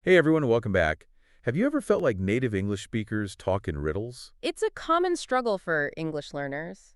Hey everyone, welcome back. Have you ever felt like native English speakers talk in riddles? It's a common struggle for English learners.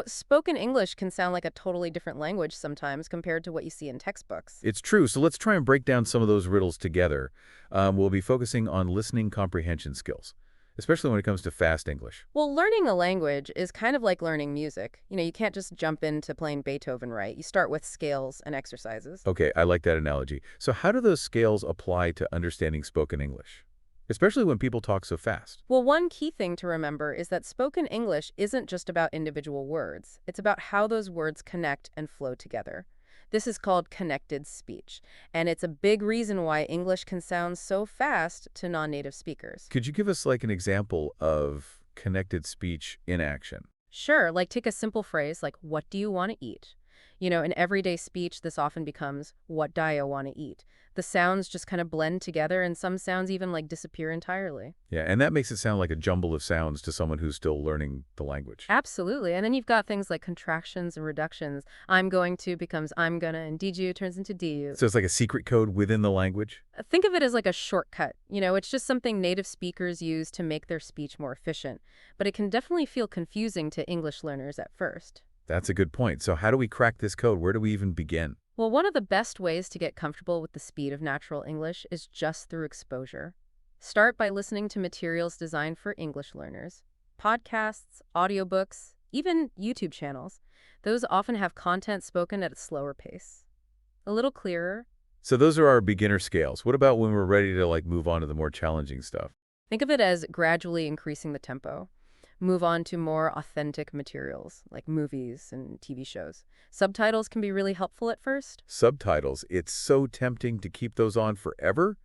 Spoken English can sound like a totally different language sometimes compared to what you see in textbooks. It's true, so let's try and break down some of those riddles together. We'll be focusing on listening comprehension skills, especially when it comes to fast English. Well, learning a language is kind of like learning music. You can't just jump into playing Beethoven right. You start with scales and exercises. Okay, I like that analogy. So how do those scales apply to understanding spoken English? Especially when people talk so fast. Well, one key thing to remember is that spoken English isn't just about individual words. It's about how those words connect and flow together. This is called connected speech, and it's a big reason why English can sound so fast to non-native speakers. Could you give us like an example of connected speech in action? Sure, like take a simple phrase like, what do you want to eat? In everyday speech, this often becomes, what do you want to eat? The sounds just kind of blend together, and some sounds even like disappear entirely. Yeah, and that makes it sound like a jumble of sounds to someone who's still learning the language. Absolutely. And then you've got things like contractions and reductions. I'm going to becomes I'm gonna, and did you turns into do you. So it's like a secret code within the language? Think of it as like a shortcut. It's just something native speakers use to make their speech more efficient. But it can definitely feel confusing to English learners at first. That's a good point. So how do we crack this code? Where do we even begin? Well, one of the best ways to get comfortable with the speed of natural English is just through exposure. Start by listening to materials designed for English learners. Podcasts, audiobooks, even YouTube channels. Those often have content spoken at a slower pace. A little clearer. So those are our beginner scales. What about when we're ready to move on to the more challenging stuff? Think of it as gradually increasing the tempo. Move on to more authentic materials like movies and TV shows. Subtitles can be really helpful at first. Subtitles. It's so tempting to keep those on forever,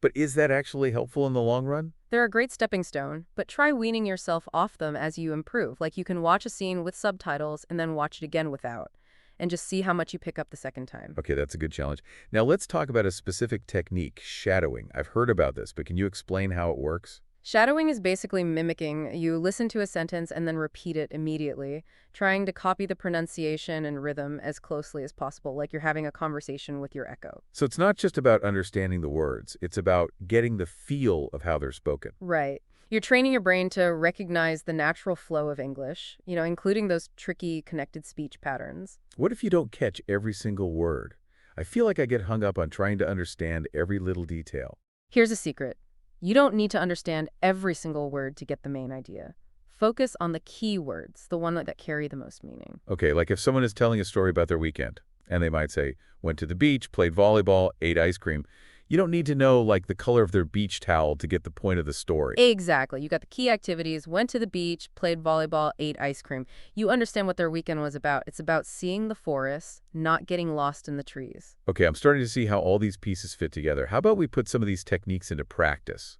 but is that actually helpful in the long run? They're a great stepping stone, but try weaning yourself off them as you improve. Like you can watch a scene with subtitles and then watch it again without, and just see how much you pick up the second time. Okay, that's a good challenge. Now let's talk about a specific technique, shadowing. I've heard about this, but can you explain how it works? Shadowing is basically mimicking. You listen to a sentence and then repeat it immediately, trying to copy the pronunciation and rhythm as closely as possible, like you're having a conversation with your echo. So it's not just about understanding the words, it's about getting the feel of how they're spoken. Right. You're training your brain to recognize the natural flow of English, including those tricky connected speech patterns. What if you don't catch every single word? I feel like I get hung up on trying to understand every little detail. Here's a secret. You don't need to understand every single word to get the main idea. Focus on the key words, the one that carry the most meaning. Okay, like if someone is telling a story about their weekend, and they might say, went to the beach, played volleyball, ate ice cream, you don't need to know the color of their beach towel to get the point of the story. Exactly. You got the key activities, went to the beach, played volleyball, ate ice cream. You understand what their weekend was about. It's about seeing the forest, not getting lost in the trees. Okay, I'm starting to see how all these pieces fit together. How about we put some of these techniques into practice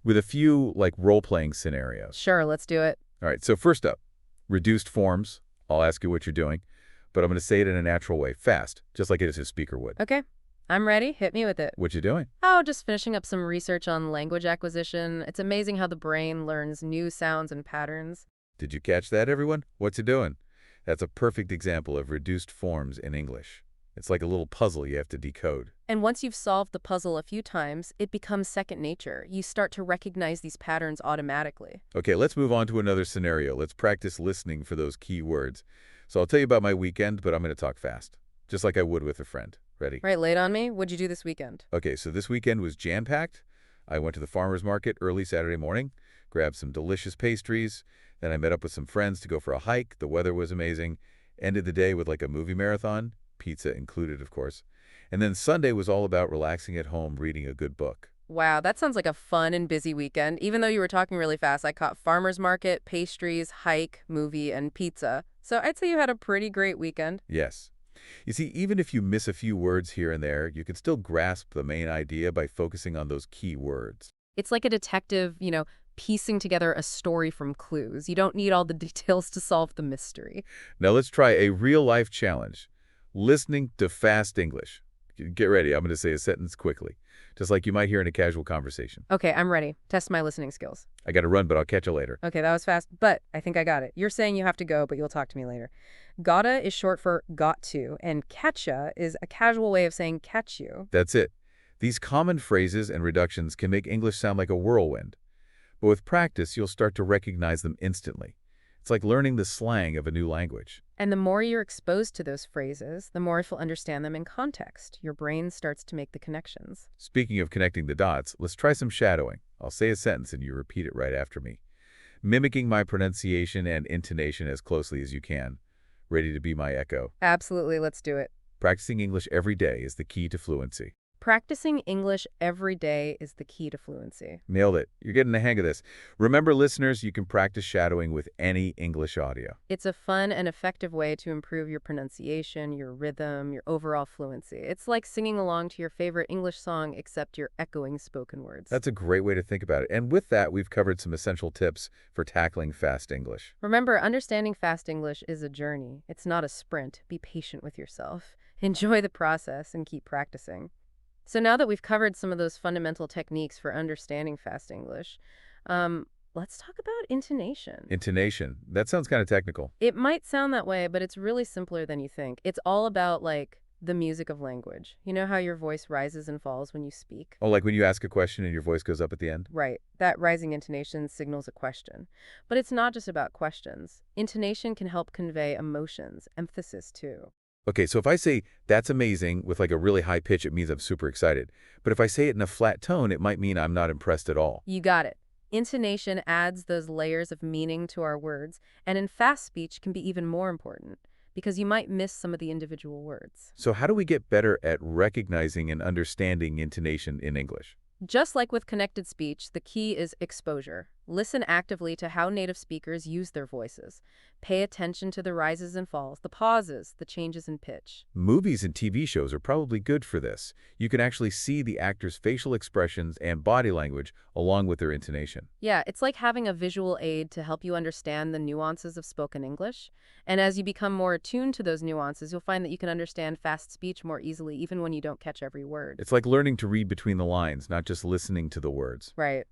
with a few role-playing scenarios? Sure, let's do it. All right, so first up, reduced forms. I'll ask you what you're doing, but I'm going to say it in a natural way, fast, just like it is a speaker would. Okay, I'm ready. Hit me with it. What you doing? Oh, just finishing up some research on language acquisition. It's amazing how the brain learns new sounds and patterns. Did you catch that, everyone? What's it doing? That's a perfect example of reduced forms in English. It's like a little puzzle you have to decode. And once you've solved the puzzle a few times, it becomes second nature. You start to recognize these patterns automatically. Okay, let's move on to another scenario. Let's practice listening for those key words. So I'll tell you about my weekend, but I'm going to talk fast, just like I would with a friend. Ready? Right, late on me? What'd you do this weekend? Okay, so this weekend was jam-packed. I went to the farmer's market early Saturday morning, grabbed some delicious pastries, then I met up with some friends to go for a hike. The weather was amazing. Ended the day with a movie marathon, pizza included, of course. And then Sunday was all about relaxing at home, reading a good book. Wow, that sounds like a fun and busy weekend. Even though you were talking really fast, I caught farmer's market, pastries, hike, movie, and pizza. So I'd say you had a pretty great weekend. Yes. You see, even if you miss a few words here and there, you can still grasp the main idea by focusing on those key words. It's like a detective, piecing together a story from clues. You don't need all the details to solve the mystery. Now let's try a real-life challenge. Listening to fast English. Get ready. I'm going to say a sentence quickly, just like you might hear in a casual conversation. Okay, I'm ready. Test my listening skills. I got to run, but I'll catch you later. Okay, that was fast, but I think I got it. You're saying you have to go, but you'll talk to me later. Gotta is short for got to, and catcha is a casual way of saying catch you. That's it. These common phrases and reductions can make English sound like a whirlwind, but with practice, you'll start to recognize them instantly. It's like learning the slang of a new language. And the more you're exposed to those phrases, the more you'll understand them in context. Your brain starts to make the connections. Speaking of connecting the dots, let's try some shadowing. I'll say a sentence and you repeat it right after me, mimicking my pronunciation and intonation as closely as you can. Ready to be my echo. Absolutely, let's do it. Practicing English every day is the key to fluency. Practicing English every day is the key to fluency. Nailed it. You're getting the hang of this. Remember, listeners, you can practice shadowing with any English audio. It's a fun and effective way to improve your pronunciation, your rhythm, your overall fluency. It's like singing along to your favorite English song, except you're echoing spoken words. That's a great way to think about it. And with that, we've covered some essential tips for tackling fast English. Remember, understanding fast English is a journey. It's not a sprint. Be patient with yourself. Enjoy the process and keep practicing. So now that we've covered some of those fundamental techniques for understanding fast English, let's talk about intonation. Intonation. That sounds kind of technical. It might sound that way, but it's really simpler than you think. It's all about, like, the music of language. You know how your voice rises and falls when you speak? Oh, like when you ask a question and your voice goes up at the end? Right. That rising intonation signals a question. But it's not just about questions. Intonation can help convey emotions, emphasis too. Okay, so if I say, that's amazing, with like a really high pitch, it means I'm super excited. But if I say it in a flat tone, it might mean I'm not impressed at all. You got it. Intonation adds those layers of meaning to our words, and in fast speech can be even more important, because you might miss some of the individual words. So how do we get better at recognizing and understanding intonation in English? Just like with connected speech, the key is exposure. Listen actively to how native speakers use their voices. Pay attention to the rises and falls, the pauses, the changes in pitch. Movies and TV shows are probably good for this. You can actually see the actors' facial expressions and body language along with their intonation. Yeah, it's like having a visual aid to help you understand the nuances of spoken English. And as you become more attuned to those nuances, you'll find that you can understand fast speech more easily, even when you don't catch every word. It's like learning to read between the lines, not just listening to the words. Right.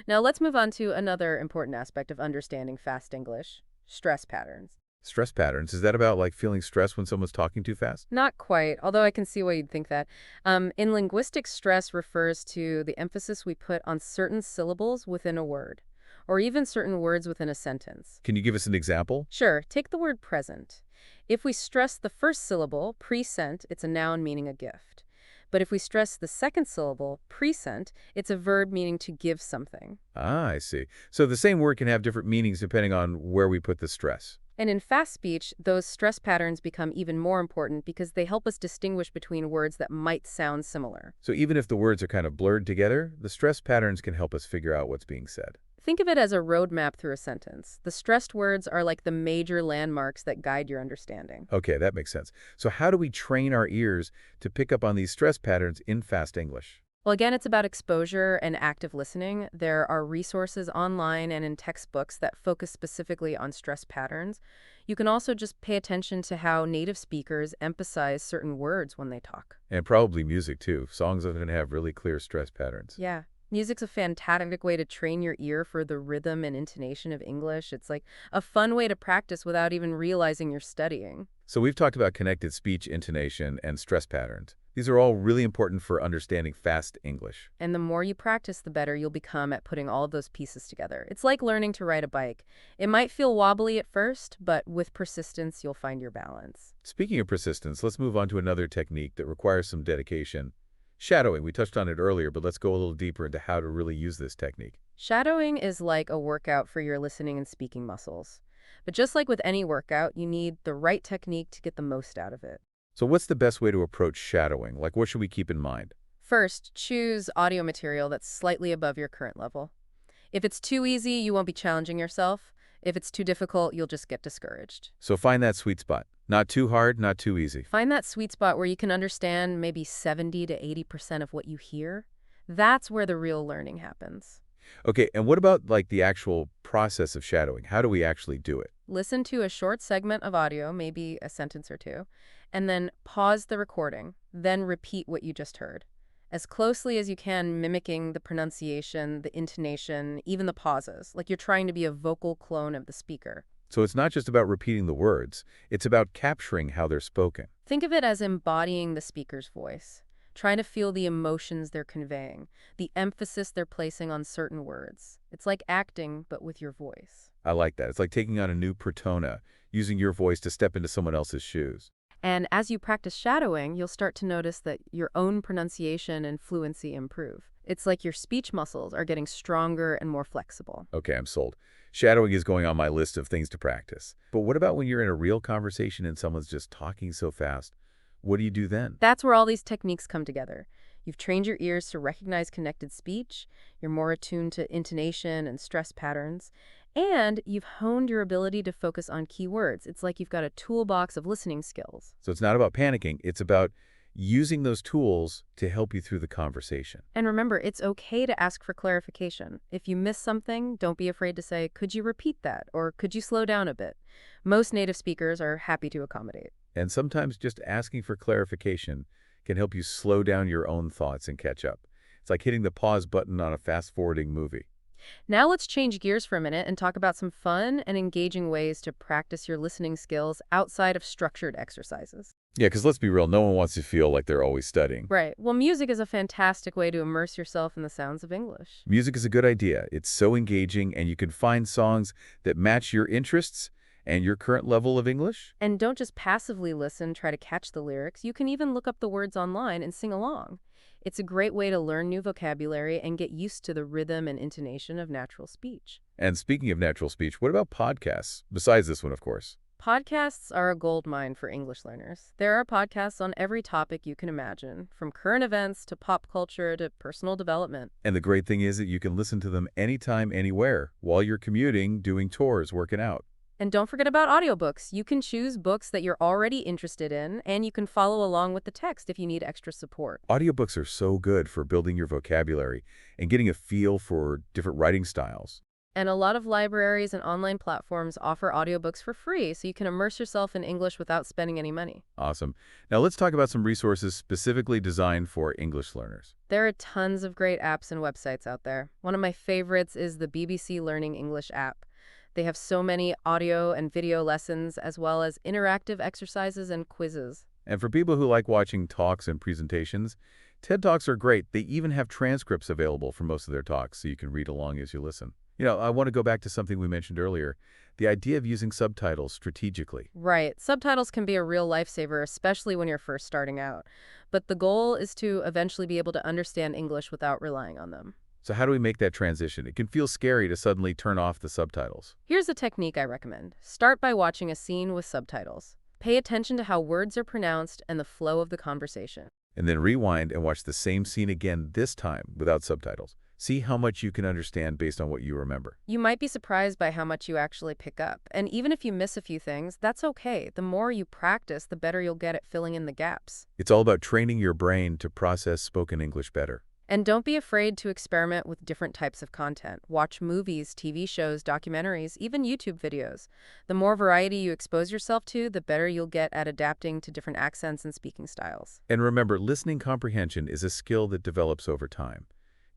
Now let's move on to another important aspect of understanding fast English: stress patterns. Stress patterns, is that about like feeling stressed when someone's talking too fast? Not quite, although I can see why you'd think that. In linguistics, stress refers to the emphasis we put on certain syllables within a word, or even certain words within a sentence. Can you give us an example? Sure, take the word present. If we stress the first syllable, present, it's a noun meaning a gift. But if we stress the second syllable, present, it's a verb meaning to give something. Ah, I see. So the same word can have different meanings depending on where we put the stress. And in fast speech, those stress patterns become even more important because they help us distinguish between words that might sound similar. So even if the words are kind of blurred together, the stress patterns can help us figure out what's being said. Think of it as a roadmap through a sentence. The stressed words are like the major landmarks that guide your understanding. Okay, that makes sense. So how do we train our ears to pick up on these stress patterns in fast English? Well, again, it's about exposure and active listening. There are resources online and in textbooks that focus specifically on stress patterns. You can also just pay attention to how native speakers emphasize certain words when they talk. And probably music too. Songs often have really clear stress patterns. Yeah. Music's a fantastic way to train your ear for the rhythm and intonation of English. It's like a fun way to practice without even realizing you're studying. So we've talked about connected speech, intonation, and stress patterns. These are all really important for understanding fast English. And the more you practice, the better you'll become at putting all of those pieces together. It's like learning to ride a bike. It might feel wobbly at first, but with persistence, you'll find your balance. Speaking of persistence, let's move on to another technique that requires some dedication. Shadowing, we touched on it earlier, but let's go a little deeper into how to really use this technique. Shadowing is like a workout for your listening and speaking muscles. But just like with any workout, you need the right technique to get the most out of it. So what's the best way to approach shadowing? Like, what should we keep in mind? First, choose audio material that's slightly above your current level. If it's too easy, you won't be challenging yourself. If it's too difficult, you'll just get discouraged. So find that sweet spot. Not too hard, not too easy. Find that sweet spot where you can understand maybe 70 to 80% of what you hear. That's where the real learning happens. Okay, and what about like the actual process of shadowing? How do we actually do it? Listen to a short segment of audio, maybe a sentence or two, and then pause the recording, then repeat what you just heard, as closely as you can, mimicking the pronunciation, the intonation, even the pauses, like you're trying to be a vocal clone of the speaker. So it's not just about repeating the words, it's about capturing how they're spoken. Think of it as embodying the speaker's voice. trying to feel the emotions they're conveying, the emphasis they're placing on certain words. It's like acting, but with your voice. I like that. It's like taking on a new persona, using your voice to step into someone else's shoes. And as you practice shadowing, you'll start to notice that your own pronunciation and fluency improve. It's like your speech muscles are getting stronger and more flexible. Okay, I'm sold. Shadowing is going on my list of things to practice. But what about when you're in a real conversation and someone's just talking so fast? What do you do then? That's where all these techniques come together. You've trained your ears to recognize connected speech, you're more attuned to intonation and stress patterns, and you've honed your ability to focus on key words. It's like you've got a toolbox of listening skills. So it's not about panicking. It's about using those tools to help you through the conversation. And remember, it's okay to ask for clarification. If you miss something, don't be afraid to say, "Could you repeat that?" or "Could you slow down a bit?" Most native speakers are happy to accommodate. And sometimes just asking for clarification can help you slow down your own thoughts and catch up. It's like hitting the pause button on a fast-forwarding movie. Now let's change gears for a minute and talk about some fun and engaging ways to practice your listening skills outside of structured exercises. Yeah, because let's be real, no one wants to feel like they're always studying. Right. Well, music is a fantastic way to immerse yourself in the sounds of English. Music is a good idea. It's so engaging, and you can find songs that match your interests and your current level of English. And don't just passively listen, try to catch the lyrics. You can even look up the words online and sing along. It's a great way to learn new vocabulary and get used to the rhythm and intonation of natural speech. And speaking of natural speech, what about podcasts? Besides this one, of course. Podcasts are a goldmine for English learners. There are podcasts on every topic you can imagine, from current events to pop culture to personal development. And the great thing is that you can listen to them anytime, anywhere, while you're commuting, doing chores, working out. And don't forget about audiobooks. You can choose books that you're already interested in, and you can follow along with the text if you need extra support. Audiobooks are so good for building your vocabulary and getting a feel for different writing styles. And a lot of libraries and online platforms offer audiobooks for free, so you can immerse yourself in English without spending any money. Awesome. Now let's talk about some resources specifically designed for English learners. There are tons of great apps and websites out there. One of my favorites is the BBC Learning English app. They have so many audio and video lessons, as well as interactive exercises and quizzes. And for people who like watching talks and presentations, TED Talks are great. They even have transcripts available for most of their talks, so you can read along as you listen. I want to go back to something we mentioned earlier, the idea of using subtitles strategically. Right. Subtitles can be a real lifesaver, especially when you're first starting out. But the goal is to eventually be able to understand English without relying on them. So how do we make that transition? It can feel scary to suddenly turn off the subtitles. Here's a technique I recommend. Start by watching a scene with subtitles. Pay attention to how words are pronounced and the flow of the conversation. And then rewind and watch the same scene again, this time without subtitles. See how much you can understand based on what you remember. You might be surprised by how much you actually pick up. And even if you miss a few things, that's okay. The more you practice, the better you'll get at filling in the gaps. It's all about training your brain to process spoken English better. And don't be afraid to experiment with different types of content. Watch movies, TV shows, documentaries, even YouTube videos. The more variety you expose yourself to, the better you'll get at adapting to different accents and speaking styles. And remember, listening comprehension is a skill that develops over time.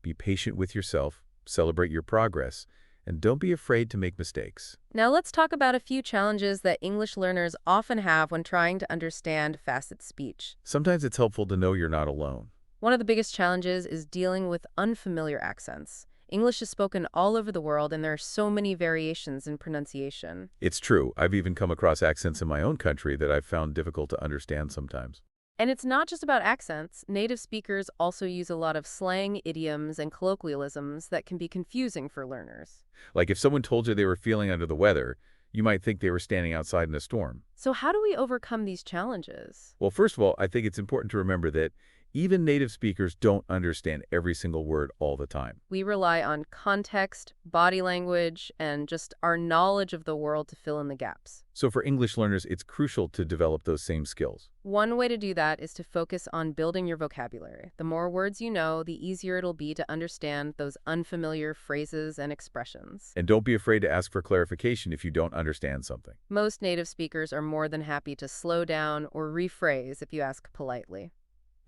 Be patient with yourself, celebrate your progress, and don't be afraid to make mistakes. Now let's talk about a few challenges that English learners often have when trying to understand facet speech. Sometimes it's helpful to know you're not alone. One of the biggest challenges is dealing with unfamiliar accents. English is spoken all over the world, and there are so many variations in pronunciation. It's true. I've even come across accents in my own country that I've found difficult to understand sometimes. And it's not just about accents. Native speakers also use a lot of slang, idioms, and colloquialisms that can be confusing for learners. Like if someone told you they were feeling under the weather, you might think they were standing outside in a storm. So how do we overcome these challenges? Well, first of all, I think it's important to remember that even native speakers don't understand every single word all the time. We rely on context, body language, and just our knowledge of the world to fill in the gaps. So for English learners, it's crucial to develop those same skills. One way to do that is to focus on building your vocabulary. The more words you know, the easier it'll be to understand those unfamiliar phrases and expressions. And don't be afraid to ask for clarification if you don't understand something. Most native speakers are more than happy to slow down or rephrase if you ask politely.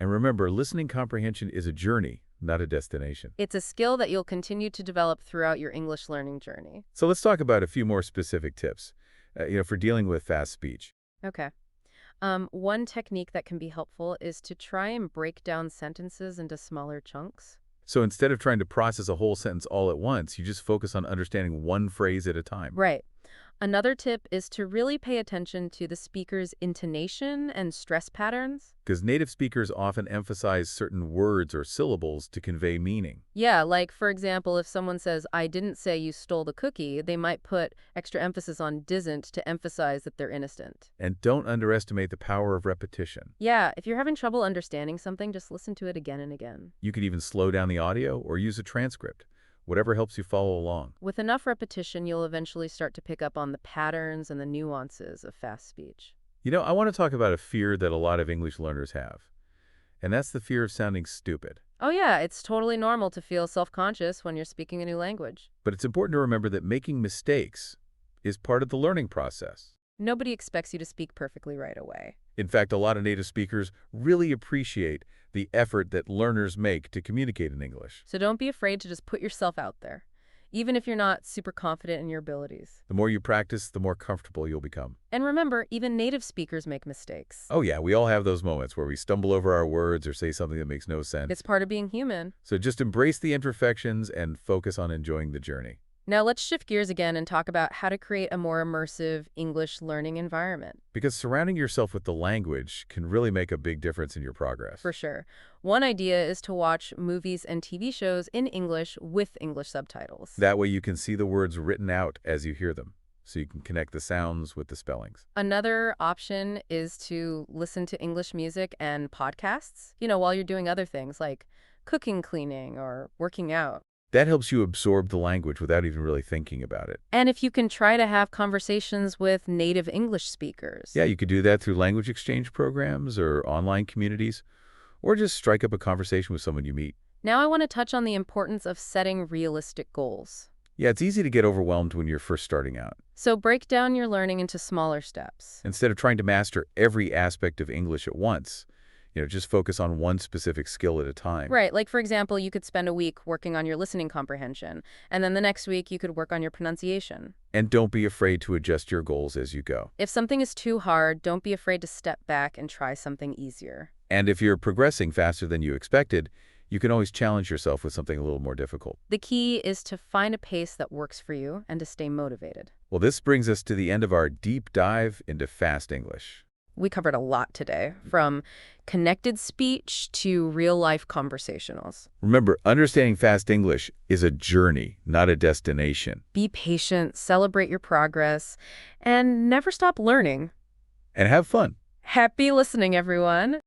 And remember, listening comprehension is a journey, not a destination. It's a skill that you'll continue to develop throughout your English learning journey. So let's talk about a few more specific tips, for dealing with fast speech. Okay. One technique that can be helpful is to try and break down sentences into smaller chunks. So instead of trying to process a whole sentence all at once, you just focus on understanding one phrase at a time. Right. Another tip is to really pay attention to the speaker's intonation and stress patterns. Because native speakers often emphasize certain words or syllables to convey meaning. Yeah, like for example, if someone says, I didn't say you stole the cookie, they might put extra emphasis on didn't to emphasize that they're innocent. And don't underestimate the power of repetition. Yeah, if you're having trouble understanding something, just listen to it again and again. You could even slow down the audio or use a transcript, whatever helps you follow along. With enough repetition, you'll eventually start to pick up on the patterns and the nuances of fast speech. I want to talk about a fear that a lot of English learners have, and that's the fear of sounding stupid. Oh yeah, it's totally normal to feel self-conscious when you're speaking a new language. But it's important to remember that making mistakes is part of the learning process. Nobody expects you to speak perfectly right away. In fact, a lot of native speakers really appreciate the effort that learners make to communicate in English. So don't be afraid to just put yourself out there, even if you're not super confident in your abilities. The more you practice, the more comfortable you'll become. And remember, even native speakers make mistakes. Oh yeah, we all have those moments where we stumble over our words or say something that makes no sense. It's part of being human. So just embrace the imperfections and focus on enjoying the journey. Now let's shift gears again and talk about how to create a more immersive English learning environment. Because surrounding yourself with the language can really make a big difference in your progress. For sure. One idea is to watch movies and TV shows in English with English subtitles. That way you can see the words written out as you hear them, so you can connect the sounds with the spellings. Another option is to listen to English music and podcasts, while you're doing other things like cooking, cleaning, or working out. That helps you absorb the language without even really thinking about it. And if you can try to have conversations with native English speakers. Yeah, you could do that through language exchange programs or online communities, or just strike up a conversation with someone you meet. Now I want to touch on the importance of setting realistic goals. Yeah, it's easy to get overwhelmed when you're first starting out. So break down your learning into smaller steps. Instead of trying to master every aspect of English at once, just focus on one specific skill at a time. Right. Like, for example, you could spend a week working on your listening comprehension, and then the next week you could work on your pronunciation. And don't be afraid to adjust your goals as you go. If something is too hard, don't be afraid to step back and try something easier. And if you're progressing faster than you expected, you can always challenge yourself with something a little more difficult. The key is to find a pace that works for you and to stay motivated. Well, this brings us to the end of our deep dive into fast English. We covered a lot today, from connected speech to real-life conversationals. Remember, understanding fast English is a journey, not a destination. Be patient, celebrate your progress, and never stop learning. And have fun. Happy listening, everyone.